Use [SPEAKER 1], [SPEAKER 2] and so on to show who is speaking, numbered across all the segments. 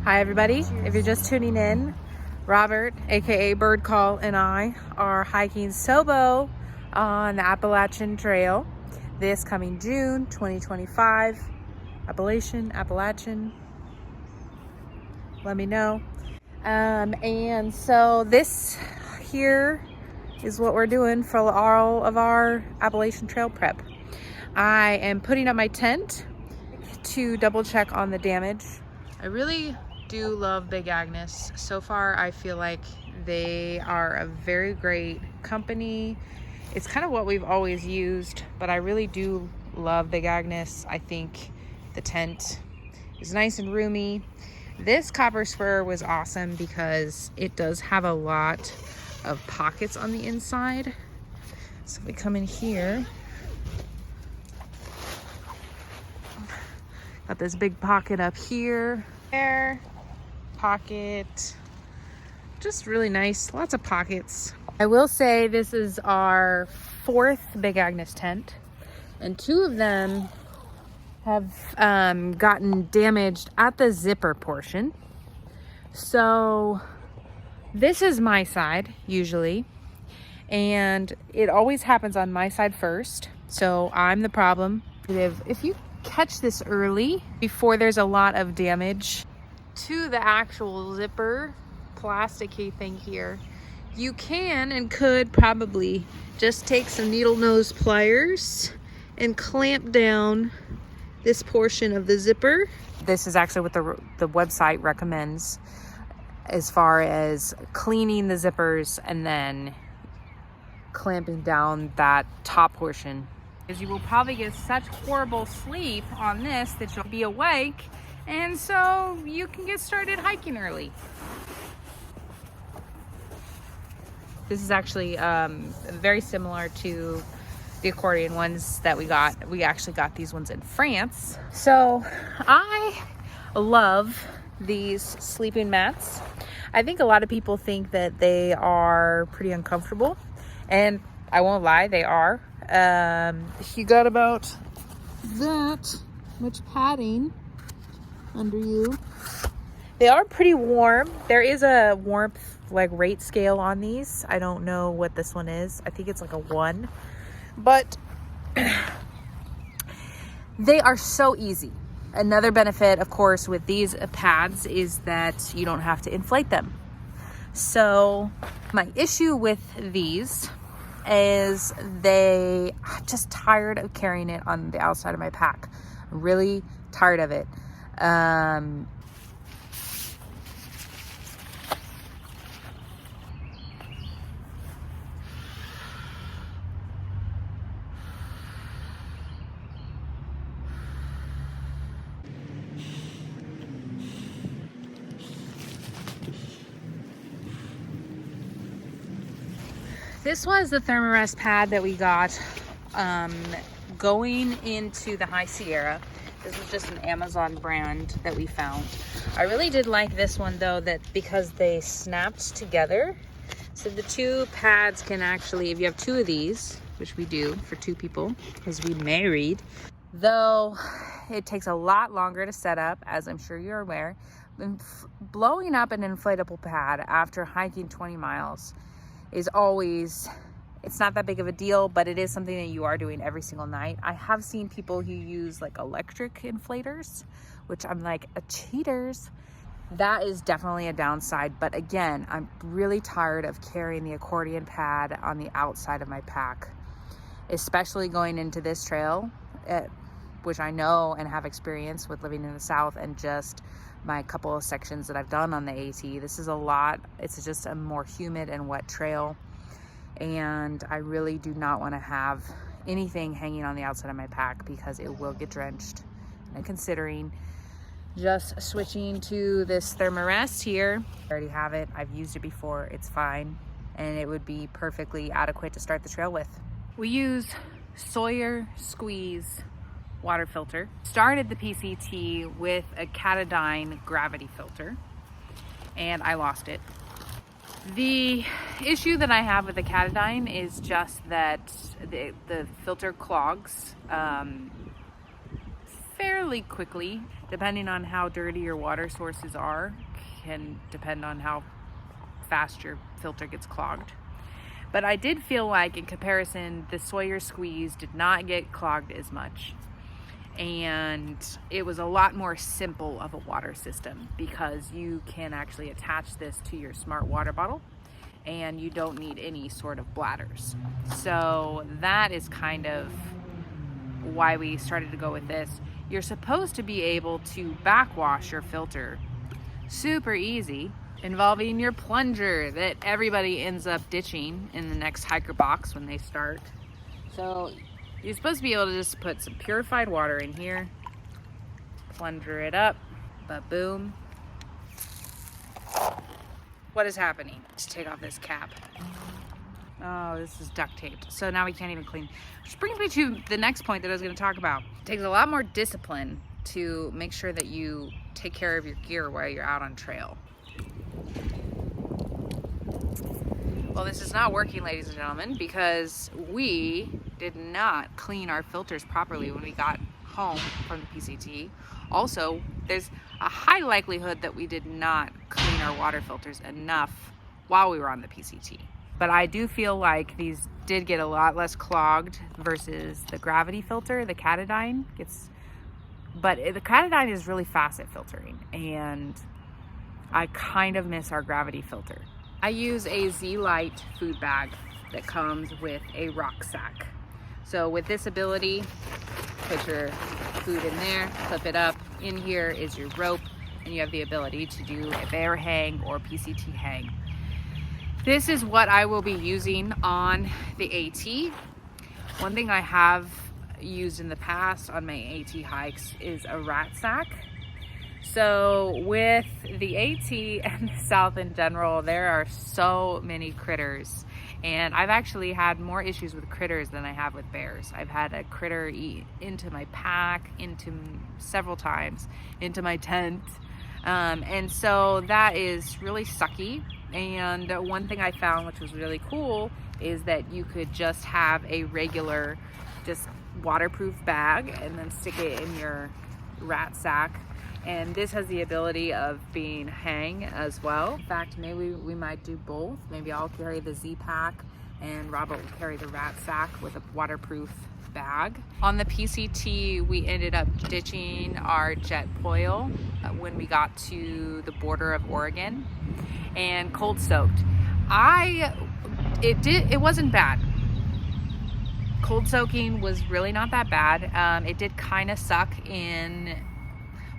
[SPEAKER 1] Hi everybody, if you're just tuning in, Robert, aka Bird Call, and I are hiking Sobo on the Appalachian Trail this coming June 2025. Appalachian, let me know. And so this here is what we're doing for all of our Appalachian Trail prep. I am putting up my tent to double check on the damage. I really do love Big Agnes. So far, I feel like they are a very great company. It's kind of what we've always used, but I really do love Big Agnes. I think the tent is nice and roomy. This copper spur was awesome because it does have a lot of pockets on the inside. So if we come in here, got this big pocket up here, there, pocket, just really nice, lots of pockets. I will say this is our 4th Big Agnes tent, and 2 of them have gotten damaged at the zipper portion. So this is my side usually, and it always happens on my side first, so I'm the problem. If you catch this early before there's a lot of damage to the actual zipper plasticky thing here, you can and could probably just take some needle nose pliers and clamp down this portion of the zipper. This is actually what the website recommends as far as cleaning the zippers and then clamping down that top portion. Because you will probably get such horrible sleep on this that you'll be awake, and so you can get started hiking early. This is actually very similar to the accordion ones that we got. We actually got these ones in France. So I love these sleeping mats. I think a lot of people think that they are pretty uncomfortable, and I won't lie, they are. You got about that much padding under you. They are pretty warm. There is a warmth rate scale on these. I don't know what this one is. I think it's like a 1, but they are so easy. Another benefit, of course, with these pads is that you don't have to inflate them. So my issue with these is I'm just tired of carrying it on the outside of my pack. I'm really tired of it. This was the Thermarest pad that we got going into the High Sierra. This was just an Amazon brand that we found. I really did like this one though, that because they snapped together. So the 2 pads can actually, if you have 2 of these, which we do for 2 people because we married, though it takes a lot longer to set up, as I'm sure you're aware. Blowing up an inflatable pad after hiking 20 miles is always, it's not that big of a deal, but it is something that you are doing every single night. I have seen people who use like electric inflators, which I'm like, cheaters. That is definitely a downside. But again, I'm really tired of carrying the accordion pad on the outside of my pack, especially going into this trail, which I know and have experience with living in the South and just my couple of sections that I've done on the AT. This is a lot. It's just a more humid and wet trail, and I really do not want to have anything hanging on the outside of my pack because it will get drenched. And considering just switching to this Thermarest here, I already have it. I've used it before. It's fine, and it would be perfectly adequate to start the trail with. We use Sawyer Squeeze water filter. Started the PCT with a Katadyn gravity filter, and I lost it. The issue that I have with the Katadyn is just that the filter clogs fairly quickly. Depending on how dirty your water sources are, can depend on how fast your filter gets clogged. But I did feel like in comparison, the Sawyer Squeeze did not get clogged as much. And it was a lot more simple of a water system because you can actually attach this to your smart water bottle and you don't need any sort of bladders. So that is kind of why we started to go with this. You're supposed to be able to backwash your filter super easy, involving your plunger that everybody ends up ditching in the next hiker box when they start. So you're supposed to be able to just put some purified water in here, plunger it up, but boom. What is happening? Let's take off this cap. Oh, this is duct taped. So now we can't even clean. Which brings me to the next point that I was going to talk about. It takes a lot more discipline to make sure that you take care of your gear while you're out on trail. Well, this is not working, ladies and gentlemen, because we did not clean our filters properly when we got home from the PCT. Also, there's a high likelihood that we did not clean our water filters enough while we were on the PCT. But I do feel like these did get a lot less clogged versus the gravity filter. The Katadyn gets, but the Katadyn is really fast at filtering, and I kind of miss our gravity filter. I use a Z-Lite food bag that comes with a rucksack. So with this ability, put your food in there, clip it up. In here is your rope, and you have the ability to do a bear hang or PCT hang. This is what I will be using on the AT. One thing I have used in the past on my AT hikes is a rat sack. So with the AT and the South in general, there are so many critters. And I've actually had more issues with critters than I have with bears. I've had a critter eat into my pack, several times, into my tent. And so that is really sucky. And one thing I found, which was really cool, is that you could just have a regular, just waterproof bag and then stick it in your rat sack. And this has the ability of being hang as well. In fact, maybe we might do both. Maybe I'll carry the Z pack and Robert will carry the rat sack with a waterproof bag. On the PCT, we ended up ditching our jet foil when we got to the border of Oregon, and cold soaked. It wasn't bad. Cold soaking was really not that bad. It did kind of suck in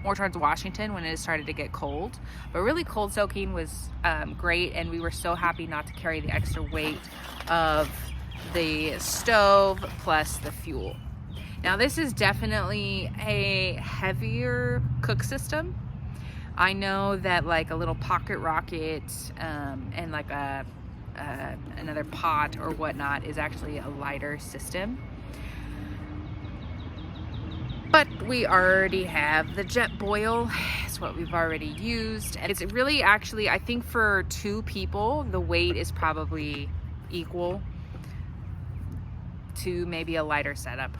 [SPEAKER 1] more towards Washington when it started to get cold, but really cold soaking was great, and we were so happy not to carry the extra weight of the stove plus the fuel. Now this is definitely a heavier cook system. I know that like a little pocket rocket and like another pot or whatnot is actually a lighter system. But we already have the jet boil. It's what we've already used. And it's really actually, I think for 2 people, the weight is probably equal to maybe a lighter setup.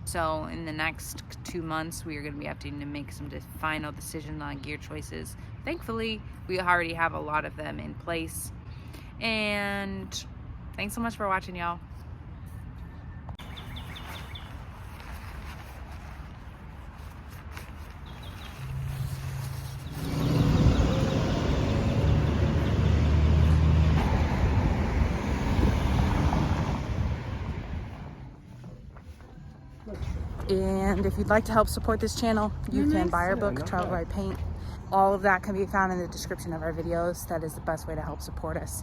[SPEAKER 1] So in the next 2 months, we are going to be having to make some final decisions on gear choices. Thankfully, we already have a lot of them in place. And thanks so much for watching, y'all. And if you'd like to help support this channel, you can buy our book, TravelWritePaint. All of that can be found in the description of our videos. That is the best way to help support us.